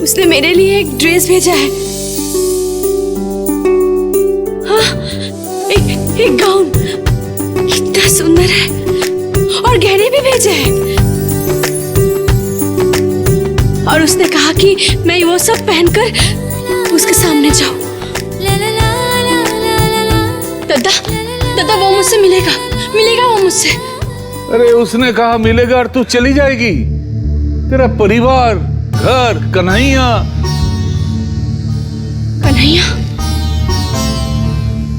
उसने मेरे लिए एक ड्रेस भेजा है। हाँ, एक गाउन कितना सुंदर है, और गहने भी भेजे हैं। और उसने कहा कि मैं वो सब पहनकर उसके सामने जाऊं। दादा वो मुझसे मिलेगा वो मुझसे। अरे उसने कहा मिलेगा और तू चली जाएगी? तेरा परिवार, घर, कन्हैया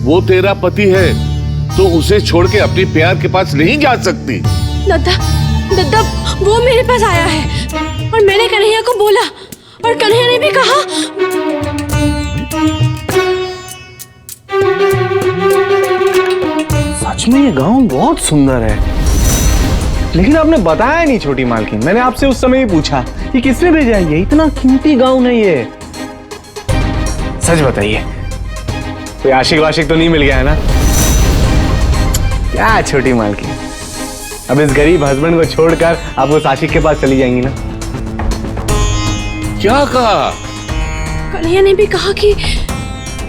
वो तेरा पति है, तो उसे छोड़ के अपने प्यार के पास नहीं जा सकती। दादा वो मेरे पास आया है और मैंने कन्हैया को बोला, और कन्हैया ने भी कहा। सच में ये गाउन बहुत सुंदर है, लेकिन आपने बताया नहीं छोटी मालकिन। मैंने आपसे उस समय ही पूछा कि किसने भेजा है, ये इतना कीमती गाउन है ये। सच बताइए, कोई आशिक वाशिक तो नहीं मिल गया है ना? क्या छोटी मालकिन, अब इस गरीब हस्बैंड को छोड़कर आप उस आशिक के पास चली जाएंगी ना? क्या कहा? कन्हैया ने भी कहा कि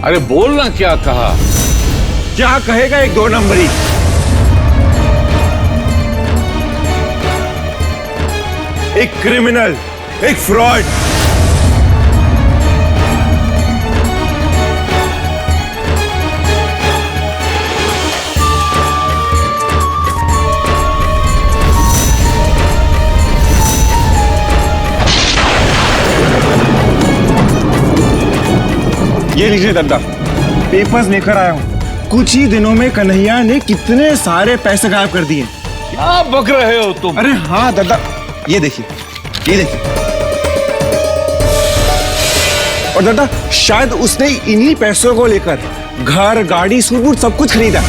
अरे बोलना, क्या कहा? क्या कहेगा एक दो नंबरी। एक क्रिमिनल, एक फ्रॉड। ये लीजिए दादा, पेपर्स लेकर आया हूँ। कुछ ही दिनों में कन्हैया ने कितने सारे पैसे गायब कर दिए। क्या बक रहे हो तुम? अरे हाँ दादा, ये देखिए, ये देखिए। और दादा शायद उसने इन्हीं पैसों को लेकर घर, गाड़ी, सूट बूट सब कुछ खरीदा।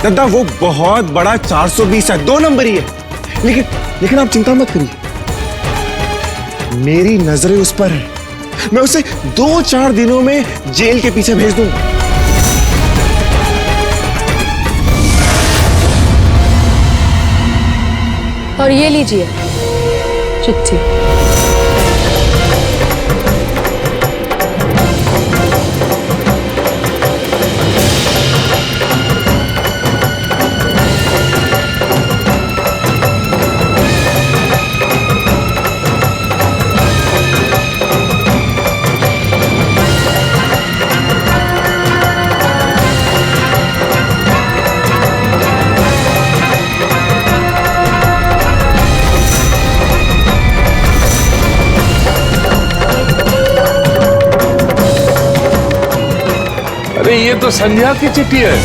दादा वो बहुत बड़ा 420 है, 2 नंबर ही है। लेकिन आप चिंता मत करिए, मेरी नजरें उस पर है। मैं उसे 2-4 दिनों में जेल के पीछे भेज दूंगा। और ये लीजिए चिट्ठी। अरे ये तो संध्या की चिट्ठी है।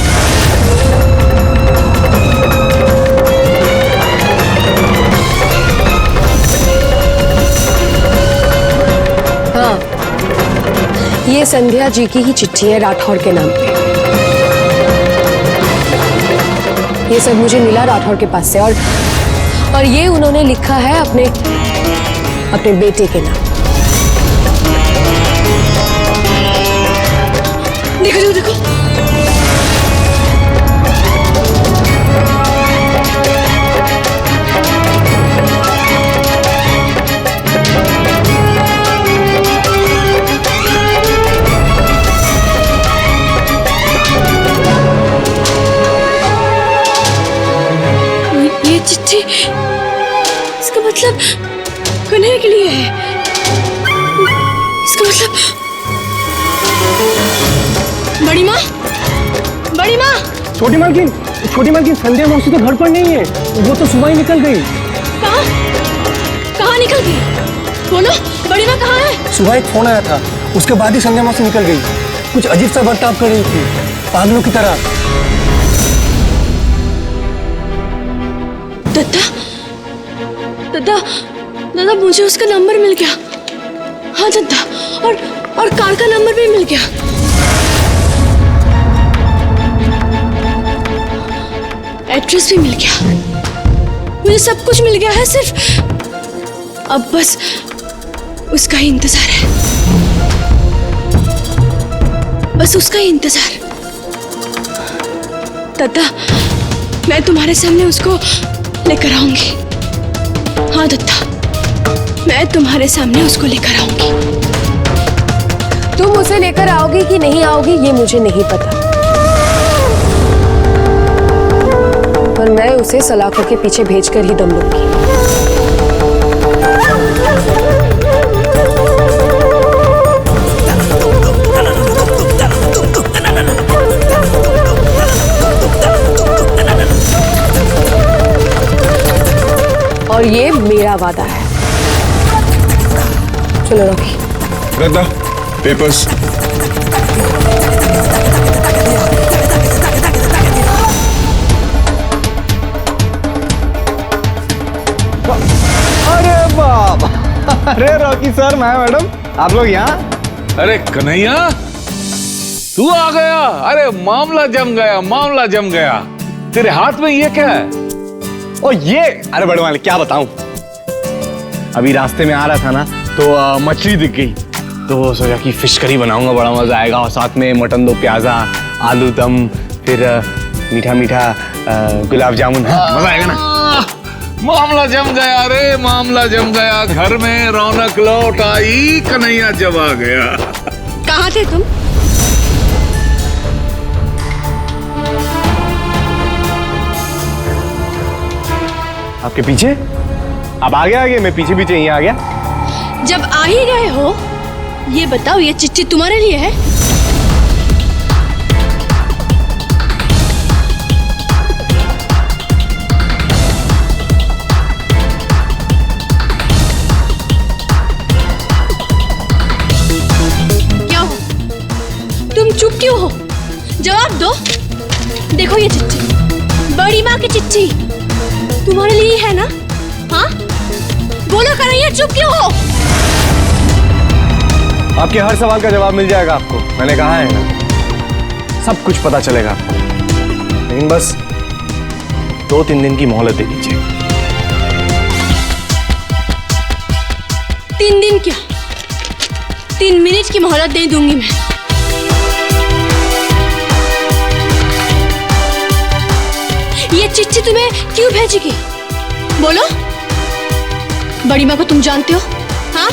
हाँ, ये संध्या जी की ही चिट्ठी है, राठौर के नाम पे। ये सब मुझे मिला राठौर के पास से, और ये उन्होंने लिखा है अपने बेटे के नाम। देखो देखो, ये चिट्ठी, इसका मतलब कन्हैया के लिए है। इसका मतलब बड़ी माँ। छोटी मालकिन संध्या मौसी तो घर पर नहीं है, वो तो सुबह ही निकल गई। कहाँ निकल गई? बोलो, बड़ी माँ कहाँ है? सुबह एक फोन आया था, उसके बाद ही संध्या मौसी निकल गई। कुछ अजीब सा बर्ताव कर रही थी, पागलों की तरह। दादा मुझे उसका नंबर मिल गया। हाँ दादा, और कार का नंबर भी मिल गया। एड्रेस भी मिल गया, मुझे सब कुछ मिल गया है। सिर्फ अब बस उसका ही इंतजार है, बस उसका ही इंतजार। दत्ता, मैं तुम्हारे सामने उसको लेकर आऊंगी। हाँ दत्ता, मैं तुम्हारे सामने उसको लेकर आऊंगी। तुम उसे लेकर आओगी कि नहीं आओगी ये मुझे नहीं पता, पर मैं उसे सलाखों के पीछे भेजकर ही दम लूंगी। और ये मेरा वादा है। चलो रॉकी। रद्दा, पेपर्स। अरे बाप, अरे रॉकी सर, मैं मैडम, आप लोग यहाँ? अरे कन्हैया, तू आ गया। अरे मामला जम गया, मामला जम गया। तेरे हाथ में ये क्या है? ओ ये, अरे बड़े मालिक क्या बताऊं, अभी रास्ते में आ रहा था ना तो मछली दिख गई, तो सोचा कि फिश करी बनाऊंगा, बड़ा मजा आएगा, और साथ में मटन दो प्याजा, आलू दम, फिर मीठा मीठा गुलाब जामुन। मजा आएगा ना? मामला जम गया रे, मामला जम गया। घर में रौनक लौट आई, कन्हैया जब आ गया। कहाँ थे तुम? आपके पीछे? आप आगे आगे, मैं पीछे पीछे यहीं आ गया। जब आ ही गए हो, ये बताओ, ये चिट्ठी तुम्हारे लिए है? क्या हो? तुम चुप क्यों हो? जवाब दो। देखो ये चिट्ठी, बड़ी माँ की चिट्ठी, तुम्हारे लिए है ना? हाँ, बोलो कन्हैया, चुप क्यों हो? आपके हर सवाल का जवाब मिल जाएगा आपको, मैंने कहा है ना, सब कुछ पता चलेगा आपको, लेकिन बस 2-3 दिन की मोहलत दे दीजिए। 3 दिन क्या, 3 मिनट की मोहलत दे दूंगी मैं। ये चिट्ठी तुम्हें क्यों भेजेगी? बोलो। बड़ी माँ को तुम जानते हो? हाँ,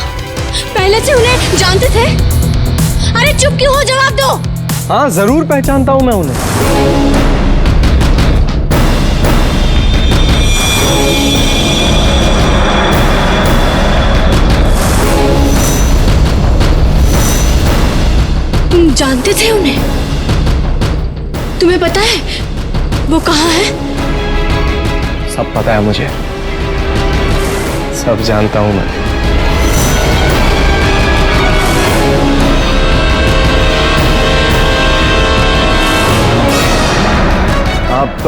पहले से उन्हें जानते थे? अरे चुप क्यों हो, जवाब दो। हाँ जरूर पहचानता हूं मैं उन्हें। तुम जानते थे उन्हें? तुम्हें पता है वो कहाँ है? सब पता है मुझे, सब जानता हूं मैं। आप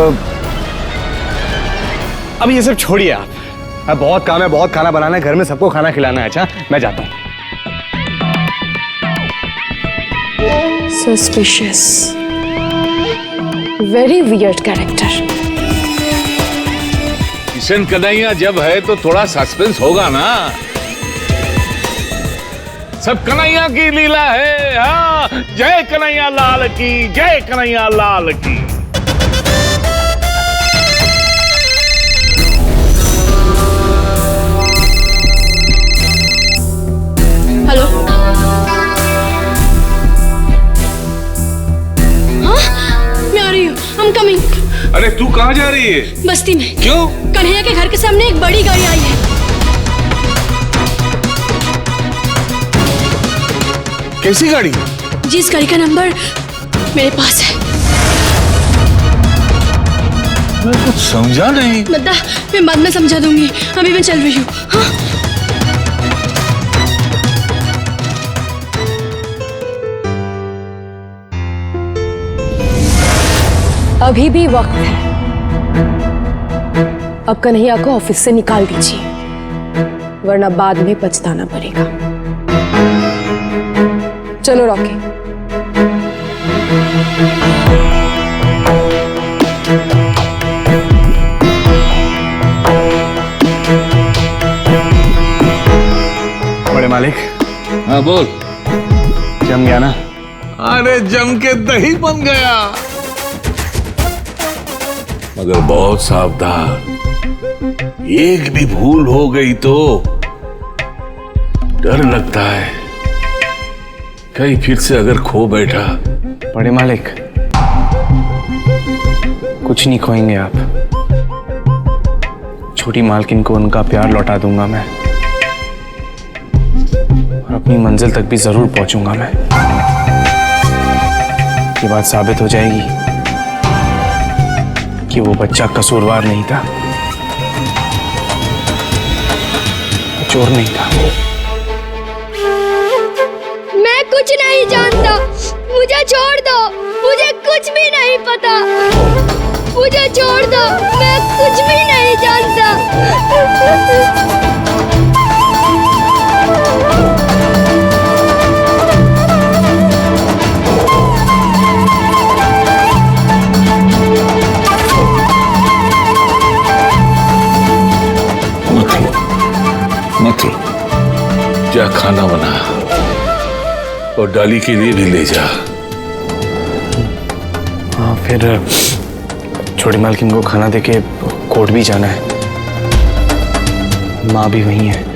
अब ये सब छोड़िए आप, अब बहुत काम है, बहुत खाना बनाना है, घर में सबको खाना खिलाना है। अच्छा मैं जाता हूं। Suspicious, very weird character. Kishan Kanhaiya जब है तो थोड़ा सस्पेंस होगा ना। सब कन्हैया की लीला है। हाँ, जय कन्हैया लाल की, जय कन्हैया लाल की। हेलो, हाँ मैं आ रही हूँ, I'm coming। अरे तू कहाँ जा रही है? बस्ती में। क्यों? कन्हैया के घर के सामने एक बड़ी गाड़ी आई है। कैसी गाड़ी? जिस गाड़ी का नंबर मेरे पास है। मैं कुछ समझा नहीं। दद्दा, मैं बाद में समझा दूंगी, अभी मैं चल रही हूँ। हाँ? अभी भी वक्त है, अब कन्हैया को ऑफिस से निकाल दीजिए, वरना बाद में पछताना पड़ेगा। चलो रॉकी। बड़े मालिक। हाँ बोल। जम गया ना? अरे जम के दही बन गया। मगर बहुत सावधान, एक भी भूल हो गई तो डर लगता है कहीं फिर से अगर खो बैठा। बड़े मालिक, कुछ नहीं खोएंगे आप। छोटी मालकिन को उनका प्यार लौटा दूंगा मैं, और अपनी मंजिल तक भी जरूर पहुंचूंगा मैं। ये बात साबित हो जाएगी कि वो बच्चा कसूरवार नहीं था, चोर नहीं था। मैं कुछ नहीं जानता, मुझे छोड़ दो, मुझे कुछ भी नहीं पता, मुझे छोड़ दो, मैं कुछ भी नहीं जानता। मत रो, जा खाना बना और डाली के लिए भी ले जा। हाँ, फिर छोटी मालकिन को खाना देके कोर्ट भी जाना है। माँ भी वहीं है।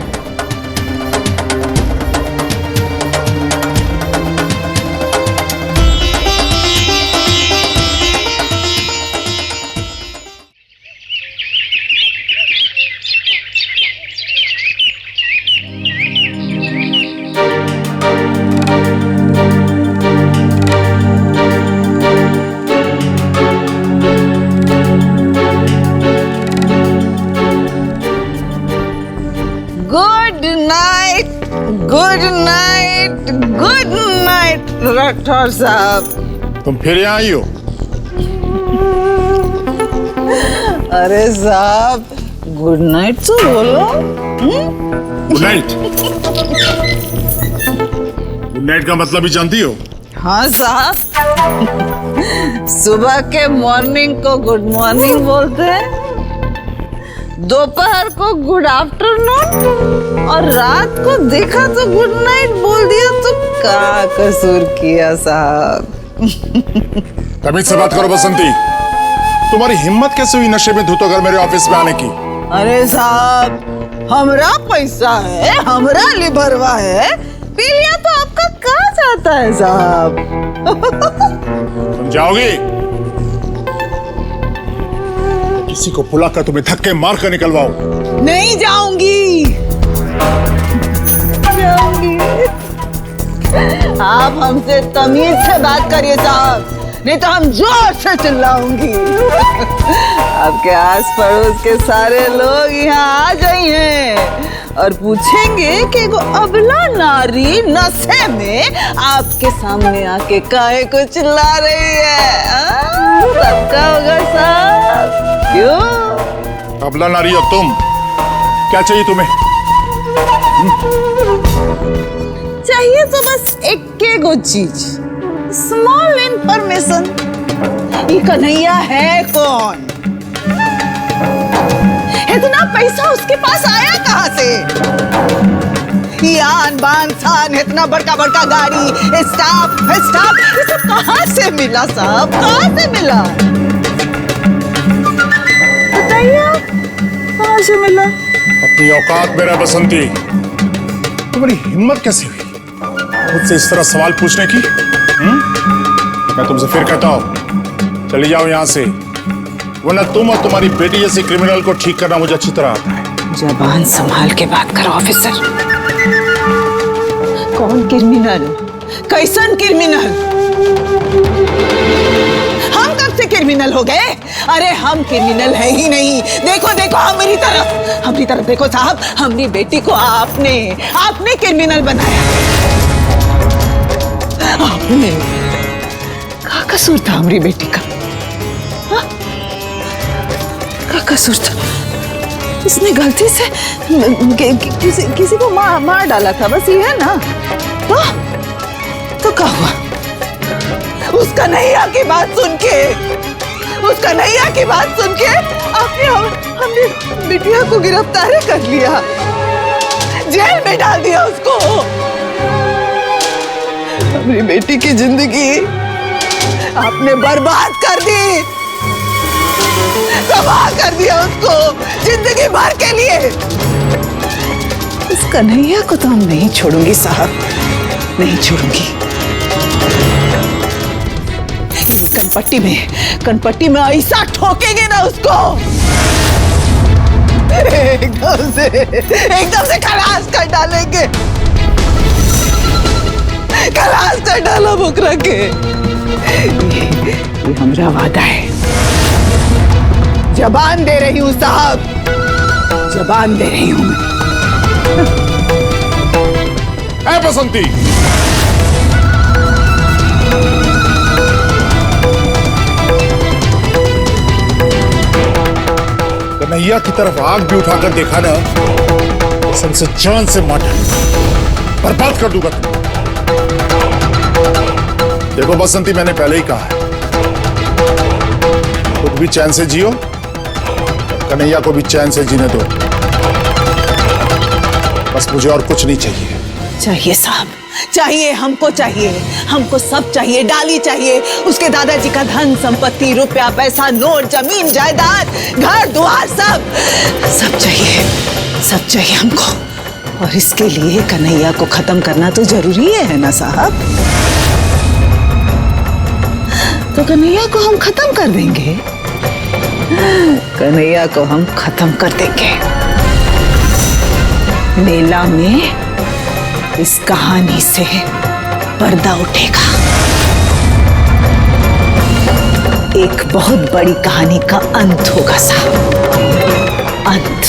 गुड नाइट राठौर साहब। तुम फिर यहाँ आई हो? अरे साहब, गुड नाइट तो बोलो। Good night. गुड नाइट का मतलब ही जानती हो? हाँ साहब, सुबह के मॉर्निंग को गुड मॉर्निंग बोलते हैं, दोपहर को गुड आफ्टरनून, और रात को देखा तो गुड नाइट बोल दिया तो क्या कसूर किया साहब? तमीज से बात करो बसंती। तुम्हारी हिम्मत कैसे हुई नशे में धुत होकर मेरे ऑफिस में आने की? अरे साहब, हमरा पैसा है, हमरा लिबरवा है, पी लिया तो आपका क्या जाता है साहब? तुम जाओगी? किसी को बुलाकर तुम्हें धक्के मार कर निकलवाओ। नहीं जाऊंगी। आप हमसे तमीज से बात करिए साहब, नहीं तो हम जोर से चिल्लाऊंगी। आपके आस पड़ोस के सारे लोग यहाँ आ जाएंगे और पूछेंगे कि वो अबला नारी नशे में आपके सामने आके काहे को चिल्ला रही है। सबका होगा साहब। क्यों? अबला नारी हो तुम? क्या चाहिए तुम्हें? चाहिए तो बस एक गो चीज, स्मॉल इंफॉर्मेशन। ये कन्हैया है कौन? इतना पैसा उसके पास आया कहाँ से? ये आन बान शान, इतना बड़का बड़का गाड़ी, स्टाफ, ये सब कहाँ से मिला साहब? कहाँ से मिला? बताइए, कहाँ से मिला? अपनी औकात में रह बसंती। तुम्हारी हिम्मत कैसे हुई मुझसे इस तरह सवाल पूछने की? मैं तुमसे फिर कहता हूं, चली जाओ यहां से, वरना तुम और तुम्हारी बेटी जैसे क्रिमिनल को ठीक करना मुझे अच्छी तरह आता है। जबान संभाल के बात करो ऑफिसर। कौन क्रिमिनल? कैसन क्रिमिनल? हम कब से क्रिमिनल हो गए? अरे हम क्रिमिनल है ही नहीं। देखो देखो हमारी तरफ देखो साहब, हमारी बेटी को आपने क्रिमिनल बनाया। आपने? क्या कसूर था हमारी बेटी का? क्या कसूर था? उसने गलती से किसी को मार डाला था, बस ये है ना? तो क्या हुआ? उसका नैया की बात सुन के हमने बिटिया को गिरफ्तार कर लिया, जेल में डाल दिया उसको। हमारी बेटी की जिंदगी आपने बर्बाद कर दी। तबाह कर दिया उसको जिंदगी भर के लिए। इस कन्हैया को तो हम नहीं छोड़ूंगी साहब, नहीं छोड़ूंगी। कनपट्टी में ऐसा ठोकेंगे ना उसको, एकदम से खलास कर डालेंगे, खलास कर डाला बुकरा के। ये हमारा वादा है। जबान दे रही हूँ साहब, जबान दे रही हूँ मैं। ऐ बसंती, कन्हैया की तरफ आग भी उठाकर देखा ना, सबसे जान से मार बर्बाद कर दूंगा तुम। देखो बसंती, मैंने पहले ही कहा है, खुद भी चैन से जियो, कन्हैया को भी चैन से जीने दो। बस मुझे और कुछ नहीं चाहिए। चाहिए साहब, चाहिए, हमको सब चाहिए। डाली चाहिए, उसके दादाजी का धन संपत्ति, रुपया पैसा, नोट, जमीन जायदाद, घर द्वार, सब चाहिए हमको। और इसके लिए कन्हैया को खत्म करना तो जरूरी है ना साहब। तो कन्हैया को हम खत्म कर देंगे, कन्हैया को हम खत्म कर देंगे। मेला में इस कहानी से पर्दा उठेगा, एक बहुत बड़ी कहानी का अंत होगा साहब, अंत।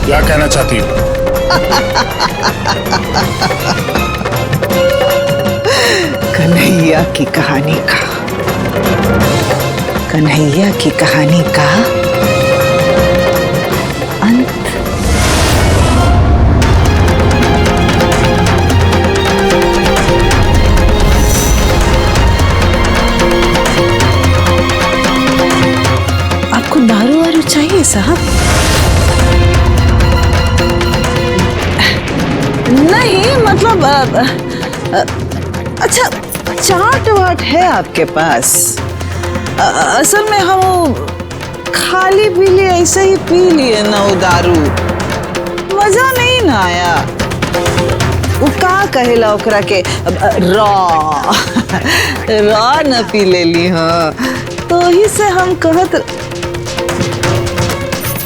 क्या कहना चाहती हो? कन्हैया की कहानी का, कन्हैया की कहानी का अंत। आपको दारू वारू चाहिए साहब? नहीं, मतलब अच्छा, चाट वाट है आपके पास? असल में हम खाली पी लिए, ऐसे ही पी लिए ना वो दारू, मजा नहीं ना आया। वो का कहेला ओकरा के रॉ न पी ले ली। हाँ, तो ही से हम कहत।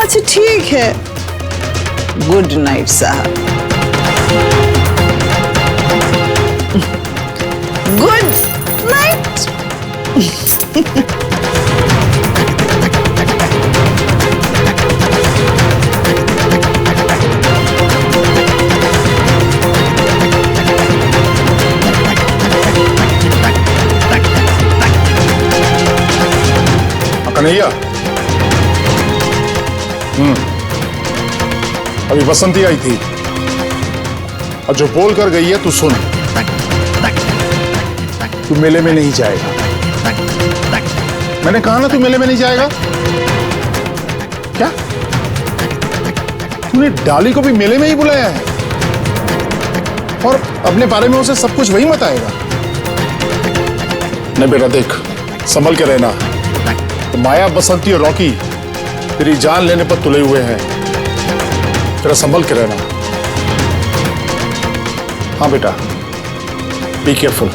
अच्छा ठीक है, गुड नाइट साहब, गुड नाइट। कन्हैया, अभी बसंती आई थी और जो बोल कर गई है तू सुन। तू मेले में नहीं जाएगा। मैंने कहा ना तू मेले में नहीं जाएगा। क्या तूने डाली को भी मेले में ही बुलाया है और अपने बारे में उसे सब कुछ वही बताएगा? नहीं बेटा, देख संभल के रहना। तो माया, बसंती और रॉकी तेरी जान लेने पर तुले हुए हैं, तेरा संभल के रहना। हाँ बेटा, बी केयरफुल।